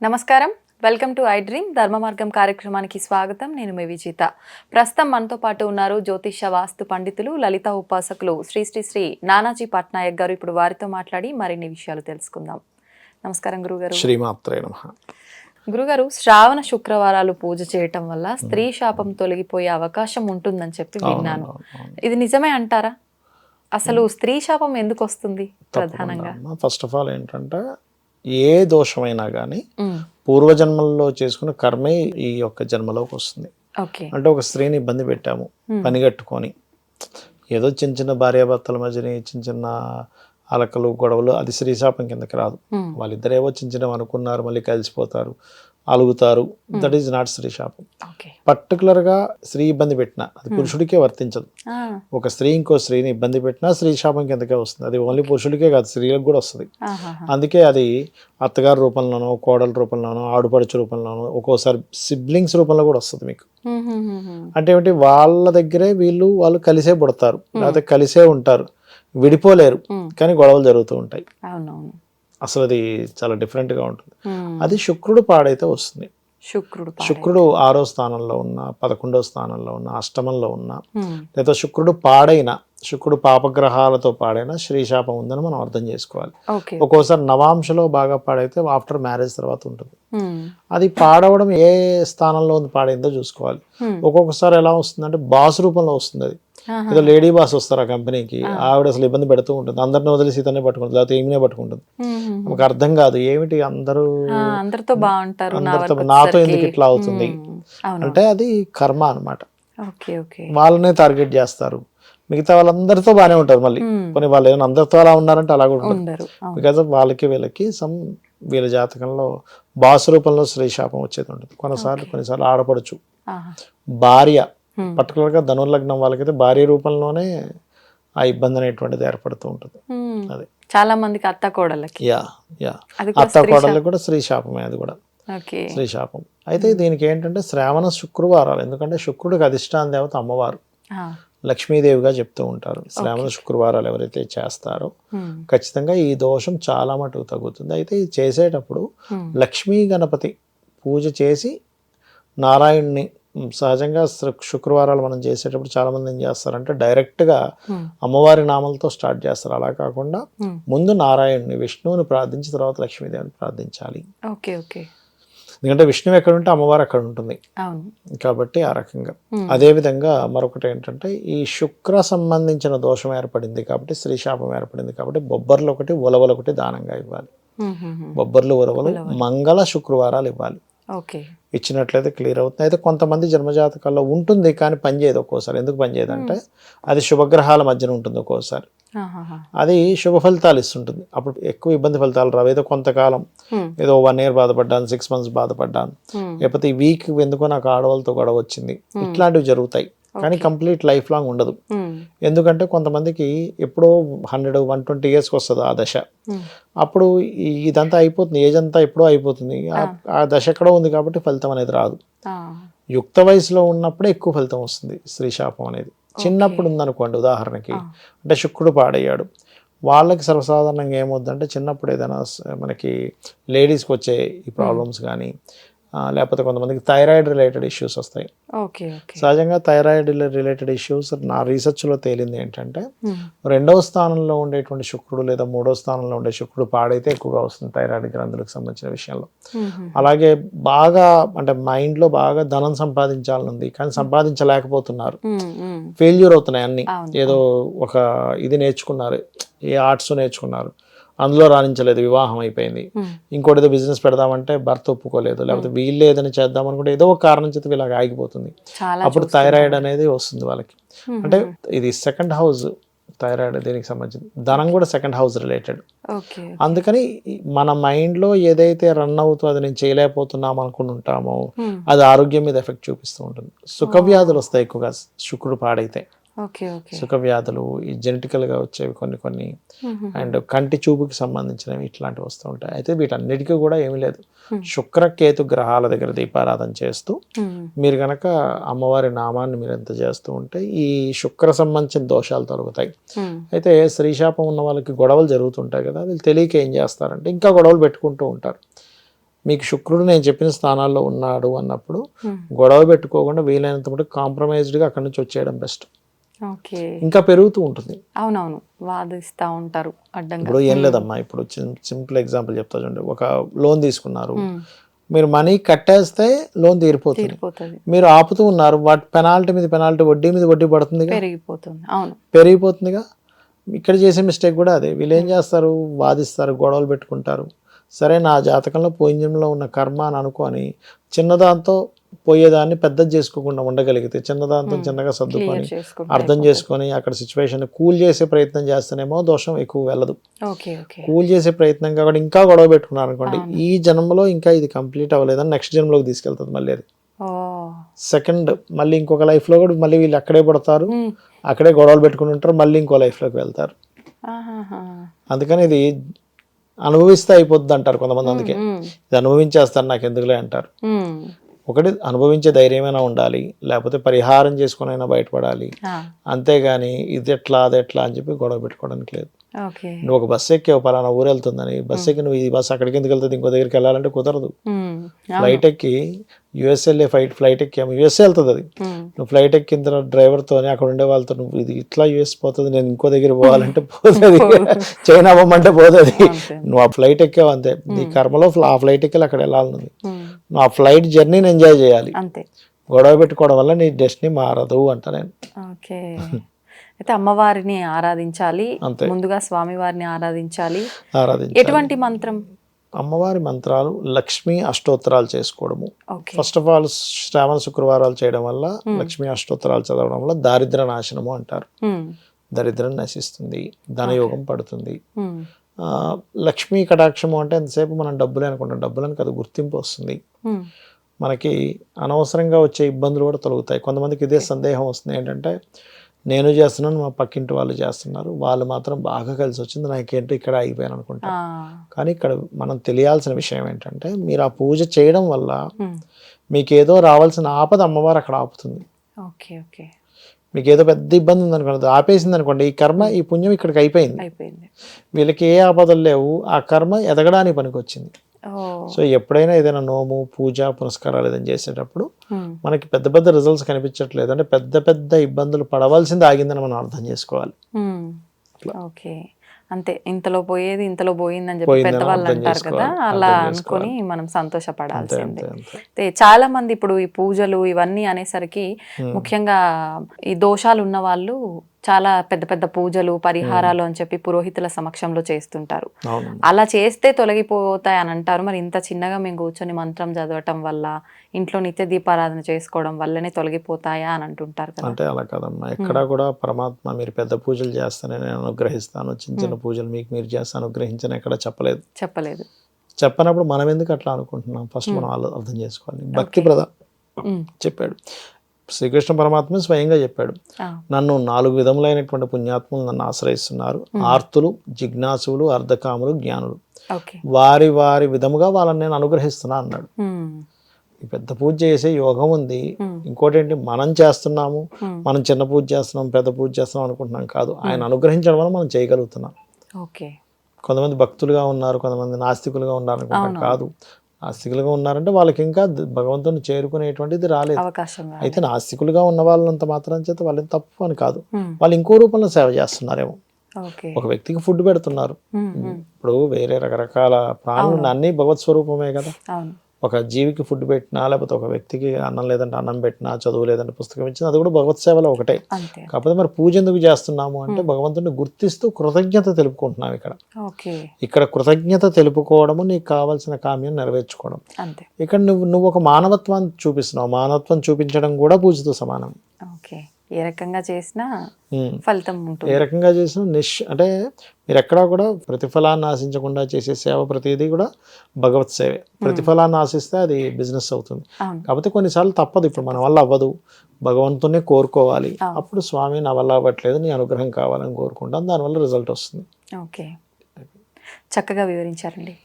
నమస్కారం, welcome to I dream ధర్మ మార్గం కార్యక్రమానికి స్వాగతం. నేను మీ విజేత. ప్రస్తుతం మనతో పాటు ఉన్నారు జ్యోతిష వాస్తు పండితులు, లలిత ఉపాసకులు శ్రీ శ్రీ శ్రీ నానాజీ పట్నాయక్ గారు. ఇప్పుడు వారితో మాట్లాడి మరిన్ని విషయాలు తెలుసుకుందాం. నమస్కారం గురుగారు. శ్రీమాత్రే నమః. గురుగారు, శ్రావణ శుక్రవారాలు పూజ చేయటం వల్ల స్త్రీ శాపం తొలగిపోయే అవకాశం ఉంటుందని చెప్పి విన్నాను. ఇది నిజమే అంటారా? అసలు స్త్రీ శాపం ఎందుకు వస్తుంది ప్రధానంగా? ఫస్ట్ ఆఫ్ ఆల్ ఏంటంటే, ఏ దోషమైనా కానీ పూర్వజన్మల్లో చేసుకున్న కర్మే ఈ యొక్క జన్మలోకి వస్తుంది. అంటే ఒక స్త్రీని ఇబ్బంది పెట్టాము పని కట్టుకొని, ఏదో చిన్న చిన్న భార్యాభర్తల మధ్యని చిన్న చిన్న అలకలు గొడవలు, అది స్త్రీ శాపం కిందకి రాదు. వాళ్ళిద్దరేవో చిన్న చిన్న అనుకున్నారు, మళ్ళీ కలిసిపోతారు, అలుగుతారు, దట్ ఈజ్ నాట్ స్త్రీ శాపం. పర్టికులర్ గా స్త్రీ ఇబ్బంది పెట్టినా అది పురుషుడికే వర్తించదు. ఒక స్త్రీ ఇంకో స్త్రీని ఇబ్బంది పెట్టినా స్త్రీ శాపం కిందకే వస్తుంది. అది ఓన్లీ పురుషుడికే కాదు, స్త్రీలకు కూడా వస్తుంది. అందుకే అది అత్తగారి రూపంలోనో, కోడల రూపంలోనో, ఆడుపడుచు రూపంలోనో, ఒక్కోసారి సిబ్లింగ్స్ రూపంలో కూడా వస్తుంది మీకు. అంటే ఏమిటి, వాళ్ళ దగ్గరే వాళ్ళు కలిసే పుడతారు, లేకపోతే కలిసే ఉంటారు, విడిపోలేరు, కానీ గొడవలు జరుగుతూ ఉంటాయి. అసలు అది చాలా డిఫరెంట్ గా ఉంటుంది. అది శుక్రుడు పాడైతే వస్తుంది. శుక్రుడు 6వ స్థానంలో ఉన్న, 11వ స్థానంలో ఉన్న, అష్టమంలో ఉన్న, లేదా శుక్రుడు పాడైన, శుక్రుడు పాపగ్రహాలతో పాడైన శ్రీశాపం ఉందని మనం అర్థం చేసుకోవాలి. ఒక్కోసారి నవాంశలో బాగా పాడైతే ఆఫ్టర్ మ్యారేజ్ తర్వాత ఉంటుంది. అది పాడవడం ఏ స్థానంలో ఉంది పాడైందో చూసుకోవాలి. ఒక్కొక్కసారి ఎలా వస్తుందంటే బాస్ రూపంలో వస్తుంది. అది ఏదో లేడీ బాస్ వస్తారు ఆ కంపెనీకి, ఆవిడ అసలు ఇబ్బంది పెడుతూ ఉంటుంది, అందరిని వదిలేసి ఇతనే పట్టుకుంటుంది, లేకపోతే ఈమెనే పట్టుకుంటుంది. మనకు అర్థం కాదు, ఏమిటి అందరితో బాగుంటారు, నాతో ఎందుకు ఇట్లా అవుతుంది అంటే అది కర్మ అనమాట. వాళ్ళనే టార్గెట్ చేస్తారు, మిగతా వాళ్ళందరితో బాగానే ఉంటారు. మళ్ళీ కొన్ని వాళ్ళు ఏమైనా అందరితో అలా ఉన్నారంటే అలా కూడా ఉంటారు. బికాజ్ వీళ్ళకి వీళ్ళ జాతకంలో బాస్ రూపంలో స్త్రీ శాపం వచ్చేది ఉంటుంది. కొన్నిసార్లు ఆడపడుచు, భార్య, పర్టికులర్ గా ధనుర్లగ్నం వాళ్ళకైతే భార్య రూపంలోనే ఆ ఇబ్బంది అనేటువంటిది ఏర్పడుతూ ఉంటుంది. అది చాలా మందికి అత్త కోడళ్ళకి అత్త కోడళ్ళకి కూడా స్త్రీ శాపమే, అది కూడా స్త్రీ శాపం. అయితే దీనికి ఏంటంటే శ్రావణ శుక్రవారాలు, ఎందుకంటే శుక్రుడికి అధిష్టాన దేవత అమ్మవారు లక్ష్మీదేవిగా చెప్తూ ఉంటారు. శ్రావణ శుక్రవారాలు ఎవరైతే చేస్తారో ఖచ్చితంగా ఈ దోషం చాలా మటుకు తగ్గుతుంది. అయితే ఇది చేసేటప్పుడు లక్ష్మీ గణపతి పూజ చేసి నారాయణ్ణి, సహజంగా శుక్రవారాలు మనం చేసేటప్పుడు చాలా మంది ఏం చేస్తారంటే డైరెక్ట్ గా అమ్మవారి నామాలతో స్టార్ట్ చేస్తారు. అలా కాకుండా ముందు నారాయణ్ని, విష్ణువుని ప్రార్థించి తర్వాత లక్ష్మీదేవిని ప్రార్థించాలి. ఎందుకంటే విష్ణువు ఎక్కడ ఉంటే అమ్మవారు అక్కడ ఉంటుంది కాబట్టి ఆ రకంగా. అదే విధంగా మరొకటి ఏంటంటే, ఈ శుక్ర సంబంధించిన దోషం ఏర్పడింది కాబట్టి, స్త్రీ శాపం ఏర్పడింది కాబట్టి బొబ్బర్లు ఒకటి, ఉలవలు ఒకటి దానంగా ఇవ్వాలి. బొబ్బర్లు, ఉలవలు మంగళ శుక్రవారాలు ఇవ్వాలి. ఇచ్చినట్లయితే క్లియర్ అవుతుంది. అయితే కొంతమంది జన్మజాతకాల్లో ఉంటుంది కానీ పనిచేయదు ఒక్కోసారి. ఎందుకు పనిచేయదు అంటే అది శుభగ్రహాల మధ్యన ఉంటుంది. ఒక్కోసారి అది శుభ ఫలితాలు ఇస్తుంటుంది, అప్పుడు ఎక్కువ ఇబ్బంది ఫలితాలు రావు. ఏదో కొంతకాలం, ఏదో 1 year బాధపడ్డాను, 6 months బాధపడ్డాను, లేకపోతే ఈ వీక్ ఎందుకో నాకు ఆడవాళ్ళతో గొడవ వచ్చింది, ఇట్లాంటివి జరుగుతాయి. కానీ కంప్లీట్ లైఫ్ లాంగ్ ఉండదు. ఎందుకంటే కొంతమందికి ఎప్పుడో 100-120 years వస్తుంది ఆ దశ. అప్పుడు ఇదంతా అయిపోతుంది, ఏజ్ అంతా ఎప్పుడో అయిపోతుంది, ఆ దశ ఎక్కడో ఉంది కాబట్టి ఫలితం అనేది రాదు. యుక్త వయసులో ఉన్నప్పుడే ఎక్కువ ఫలితం వస్తుంది స్త్రీ శాపం అనేది. చిన్నప్పుడు ఉందనుకోండి, ఉదాహరణకి అంటే శుక్రుడు పాడయ్యాడు, వాళ్ళకి సర్వసాధారణంగా ఏమవుతుందంటే చిన్నప్పుడు ఏదైనా మనకి లేడీస్కి వచ్చే ఈ ప్రాబ్లమ్స్ కానీ, లేకపోతే కొంతమందికి థైరాయిడ్ రిలేటెడ్ ఇష్యూస్ వస్తాయి. సహజంగా థైరాయిడ్ రిలేటెడ్ ఇష్యూస్ నా రీసెర్చ్లో తేలింది ఏంటంటే, 2వ స్థానంలో ఉండేటువంటి శుక్రుడు లేదా 3వ స్థానంలో ఉండే శుక్రుడు పాడైతే ఎక్కువగా వస్తుంది థైరాయిడ్ గ్రంథులకు సంబంధించిన విషయంలో. అలాగే బాగా అంటే మైండ్లో బాగా ధనం సంపాదించాలనుంది కానీ సంపాదించలేకపోతున్నారు, ఫెయిల్యూర్ అవుతున్నాయి అన్ని. ఏదో ఒక ఇది నేర్చుకున్నారు, ఏ ఆర్ట్స్ నేర్చుకున్నారు, అందులో రాణించలేదు, వివాహం అయిపోయింది. ఇంకోటి ఏదో బిజినెస్ పెడదామంటే భర్త ఒప్పుకోలేదు, లేకపోతే వీళ్ళే ఏదైనా చేద్దాం అనుకుంటే ఏదో ఒక కారణం చేత వీళ్ళకి ఆగిపోతుంది. అప్పుడు థైరాయిడ్ అనేది వస్తుంది వాళ్ళకి. అంటే ఇది 2nd house థైరాయిడ్, దీనికి సంబంధించింది. ధనం కూడా 2nd house రిలేటెడ్. అందుకని మన మైండ్లో ఏదైతే రన్ అవుతూ అది నేను చేయలేకపోతున్నాం అనుకుంటామో అది ఆరోగ్యం మీద ఎఫెక్ట్ చూపిస్తూ ఉంటుంది. సుఖ వ్యాధులు వస్తాయి ఎక్కువగా శుక్రుడు పాడైతే. సుఖ వ్యాధులు, ఈ జెనెటికల్ గా వచ్చేవి కొన్ని, అండ్ కంటి చూపుకి సంబంధించినవి ఇట్లాంటివి వస్తూ ఉంటాయి. అయితే వీటన్నిటికీ కూడా ఏమీ లేదు, శుక్రకేతు గ్రహాల దగ్గర దీపారాధన చేస్తూ మీరు కనుక అమ్మవారి నామాన్ని మీరు ఎంత చేస్తూ ఉంటే ఈ శుక్ర సంబంధించిన దోషాలు తొలగుతాయి. అయితే స్త్రీశాపం ఉన్న వాళ్ళకి గొడవలు జరుగుతుంటాయి కదా, వీళ్ళు తెలియక ఏం చేస్తారంటే ఇంకా గొడవలు పెట్టుకుంటూ ఉంటారు. మీకు శుక్రుడు నేను చెప్పిన స్థానాల్లో ఉన్నాడు అన్నప్పుడు Hmm. గొడవ పెట్టుకోకుండా వీలైనంత మటుకు కాంప్రమైజ్డ్గా అక్కడి నుంచి వచ్చేయడం బెస్ట్. ఓకే. ఇంకా పెరుగుతూ ఉంటుంది. అవునవును, వాదిస్తా ఉంటారు అడ్డంగా. ఇప్పుడు ఏం లేదమ్మా, ఇప్పుడు సింపుల్ ఎగ్జాంపుల్ చెప్తా చూడండి. ఒక లోన్ తీసుకున్నారు, Hmm. మీరు మనీ కట్టేస్తే లోన్ తీరిపోతుంది. తీరిపోతుంది, మీరు ఆపుతూ ఉన్నారు, వాటి పెనాల్టీ మీద పెనాల్టీ, వడ్డీ మీద వడ్డీ పడుతుందిగా, పెరిగిపోతుంది. అవును. పెరిగిపోతుందిగా. ఇక్కడ చేసే మిస్టేక్ కూడా అదే. వీళ్ళు ఏం చేస్తారు, వాదిస్తారు, గొడవలు పెట్టుకుంటారు. సరే నా జాతకంలో పోయిన జన్మలో ఉన్న కర్మ అని అనుకొని చిన్నదాంతో పోయేదాన్ని పెద్దది చేసుకోకుండా ఉండగలిగితే, చిన్నదాంతో చిన్నగా సర్దుకొని అర్థం చేసుకొని అక్కడ సిచ్యువేషన్ కూల్ చేసే ప్రయత్నం చేస్తేనేమో దోషం ఎక్కువ వెళ్ళదు. ఓకే. ఓకే. కూల్ చేసే ప్రయత్నం కాబట్టి ఇంకా గొడవ పెట్టుకున్నారు అనుకోండి, ఈ జన్మలో ఇంకా ఇది కంప్లీట్ అవ్వలేదని నెక్స్ట్ జన్మలోకి తీసుకెళ్తుంది మళ్ళీ అది. ఓ. సెకండ్ మళ్ళీ ఇంకొక లైఫ్లో కూడా మళ్ళీ వీళ్ళు అక్కడే పడతారు, అక్కడే గొడవలు పెట్టుకుని ఉంటారు, మళ్ళీ ఇంకో లైఫ్లోకి వెళ్తారు. ఆహాహా. అందుకని ఇది అనుభవిస్తే అయిపోద్ది అంటారు కొంతమంది. అందుకే ఇది అనుభవించేస్తారు నాకు ఎందుకులే అంటారు. ఒకటి అనుభవించే ధైర్యమైనా ఉండాలి, లేకపోతే పరిహారం చేసుకునైనా బయటపడాలి. అంతేగాని ఇది ఎట్లా అది ఎట్లా అని చెప్పి గొడవ పెట్టుకోవడానికి లేదు. ఓకే. నువ్వు ఒక బస్సు ఎక్కి పలానా ఊరు వెళ్తుందని బస్సు ఎక్కి నువ్వు ఈ బస్సు అక్కడికి ఎందుకు వెళ్తుంది, ఇంకో దగ్గరికి వెళ్ళాలంటే కుదరదు. ఫ్లైట్ ఎక్కి యుఎస్ వెళ్ళే ఫ్లైట్ ఎక్కాము, యుఎస్ఏ వెళ్తుంది అది. నువ్వు ఫ్లైట్ ఎక్కిన తర్వాత డ్రైవర్తో అక్కడ ఉండే వాళ్ళతో నువ్వు ఇది ఇట్లా యుఎస్ పోతుంది, నేను ఇంకో దగ్గర పోవాలంటే పోతుంది, చైనా పోమంటే పోతుంది. నువ్వు ఆ ఫ్లైట్ ఎక్కావు అంతే, నీ కర్మలో ఆ ఫ్లైట్ ఎక్కి అక్కడ వెళ్ళాలన్నది. నువ్వు ఆ ఫ్లైట్ జర్నీని ఎంజాయ్ చేయాలి. అంతే. గొడవ పెట్టుకోవడం వల్ల నీ డెస్టినీ మారదు అంట నేను. ఓకే. అయితే అమ్మవారిని ఆరాధించాలి, అంతే. ముందుగా స్వామి వారిని ఆరాధించాలి. ఆరాధించాలి. ఎటువంటి మంత్రం? అమ్మవారి మంత్రాలు లక్ష్మీ అష్టోత్తరాలు చేసుకోవడము. ఓకే. ఫస్ట్ ఆఫ్ ఆల్ శ్రావణ శుక్రవారాలు చేయడం వల్ల, లక్ష్మీ అష్టోత్తరాలు చదవడం వల్ల దారిద్ర నాశనము అంటారు. దరిద్రం నశిస్తుంది, ధనయోగం పడుతుంది. లక్ష్మీ కటాక్షము అంటే ఎంతసేపు మనం డబ్బులే అనుకుంటాం, డబ్బులని కదా గుర్తింపు వస్తుంది. మనకి అనవసరంగా వచ్చే ఇబ్బందులు కూడా తొలగుతాయి. కొంతమందికి ఇదే సందేహం వస్తుంది, ఏంటంటే నేను చేస్తున్నాను, మా పక్కింటి వాళ్ళు చేస్తున్నారు, వాళ్ళు మాత్రం బాగా కలిసి వచ్చింది, నాకేంటో ఇక్కడ అయిపోయాను అనుకుంటా. కానీ ఇక్కడ మనం తెలియాల్సిన విషయం ఏంటంటే, మీరు ఆ పూజ చేయడం వల్ల మీకు ఏదో రావాల్సిన ఆపద అమ్మవారు అక్కడ ఆపుతుంది. ఓకే. ఓకే. మీకు ఏదో పెద్ద ఇబ్బంది ఉందనుకోండి, ఆపేసింది అనుకోండి, ఈ కర్మ ఈ పుణ్యం ఇక్కడికి అయిపోయింది. వీళ్ళకి ఏ ఆపదలు లేవు, ఆ కర్మ ఎదగడానికి పనికి వచ్చింది. సో ఎప్పుడైనా ఏదైనా నోము పూజ పునస్కారాలు ఏదైనా చేసేటప్పుడు మనకి పెద్ద పెద్ద రిజల్ట్స్ కనిపించట్లేదు అంటే పెద్ద పెద్ద ఇబ్బందులు పడవలసింది ఆగిందని మనం అర్థం చేసుకోవాలి. ఓకే. అంతే, ఇంతలో పోయేది ఇంతలో పోయిందని చెప్పి పెద్దవాళ్ళు అంటారు కదా, అలా అనుకొని మనం సంతోషపడాల్సిందే. అయితే చాలా మంది ఇప్పుడు ఈ పూజలు ఇవన్నీ అనేసరికి ముఖ్యంగా ఈ దోషాలు ఉన్న వాళ్ళు చాలా పెద్ద పెద్ద పూజలు పరిహారాలు అని చెప్పి పురోహితుల సమక్షంలో చేస్తుంటారు. అలా చేస్తే తొలగిపోతాయి అని అంటారు. మరి ఇంత చిన్నగా మేము కూర్చొని మంత్రం చదవటం వల్ల, ఇంట్లో నిత్య దీపారాధన చేసుకోవడం వల్లనే తొలగిపోతాయా అని అంటుంటారు కదా. అంటే అలా కాదమ్మా, ఎక్కడ కూడా పరమాత్మ మీరు పెద్ద పూజలు చేస్తానే నేను అనుగ్రహిస్తాను, చిన్న చిన్న పూజలు మీకు మీరు చేస్తే అనుగ్రహించని ఎక్కడ చెప్పలేదు. చెప్పనప్పుడు మనం ఎందుకు అట్లా అనుకుంటున్నాం, ఫస్ట్ మనం అర్థం చేసుకోవాలి. భక్తి చెప్పాడు శ్రీకృష్ణ పరమాత్మ స్వయంగా చెప్పాడు, నన్ను 4 విధములైనటువంటి పుణ్యాత్ములు నన్ను ఆశ్రయిస్తున్నారు, ఆర్తులు, జిజ్ఞాసులు, అర్ధకాములు, జ్ఞానులు, వారి వారి విధముగా వాళ్ళని నేను అనుగ్రహిస్తున్నా అన్నాడు. ఈ పెద్ద పూజ చేసే యోగం ఉంది. ఇంకోటి ఏంటి, మనం చేస్తున్నాము, మనం చిన్న పూజ చేస్తున్నాం పెద్ద పూజ చేస్తున్నాం అనుకుంటున్నాం కాదు, ఆయన అనుగ్రహించడం వల్ల మనం చేయగలుగుతున్నాం. కొంతమంది భక్తులుగా ఉన్నారు, కొంతమంది నాస్తికులుగా ఉన్నారు అనుకుంటాం కాదు, నాస్తికులుగా ఉన్నారంటే వాళ్ళకి ఇంకా భగవంతుని చేరుకునేటువంటిది రాలేదు. అయితే నాస్తికులుగా ఉన్న వాళ్ళంత మాత్రం చేత వాళ్ళని తప్పు అని కాదు, వాళ్ళు ఇంకో రూపంలో సేవ చేస్తున్నారేమో. ఒక వ్యక్తికి ఫుడ్ పెడుతున్నారు, ఇప్పుడు వేరే రకరకాల ప్రాణులు అన్ని భగవత్ స్వరూపమే కదా. ఒక జీవికి ఫుడ్ పెట్టినా, లేకపోతే ఒక వ్యక్తికి అన్నం లేదంటే అన్నం పెట్టినా, చదువు లేదంటే పుస్తకం ఇచ్చినా, అది కూడా భగవత్ సేవలో ఒకటే. కాకపోతే మరి పూజ ఎందుకు చేస్తున్నాము అంటే భగవంతుడిని గుర్తిస్తూ కృతజ్ఞత తెలుపుకుంటున్నాం. ఇక్కడ కృతజ్ఞత తెలుపుకోవడము, నీకు కావాల్సిన కామ్యం నెరవేర్చుకోవడం. ఇక్కడ నువ్వు ఒక మానవత్వాన్ని చూపిస్తున్నావు, మానవత్వం చూపించడం కూడా పూజతో సమానం. ఏ రకంగా చేసినా ఫలితం ఉంటుంది. ఏ రకంగా చేసినా అంటే మీరు ఎక్కడా కూడా ప్రతిఫలాన్ని ఆశించకుండా చేసే సేవ ప్రతిదీ కూడా భగవత్ సేవే. ప్రతిఫలాన్ని ఆశిస్తే అది బిజినెస్ అవుతుంది. కాకపోతే కొన్నిసార్లు తప్పదు, ఇప్పుడు మన వల్ల అవ్వదు, భగవంతుని కోరుకోవాలి. అప్పుడు స్వామి నా వల్ల అవ్వట్లేదు, నీ అనుగ్రహం కావాలని కోరుకుంటాం, దానివల్ల రిజల్ట్ వస్తుంది. ఓకే, చక్కగా వివరించారండి.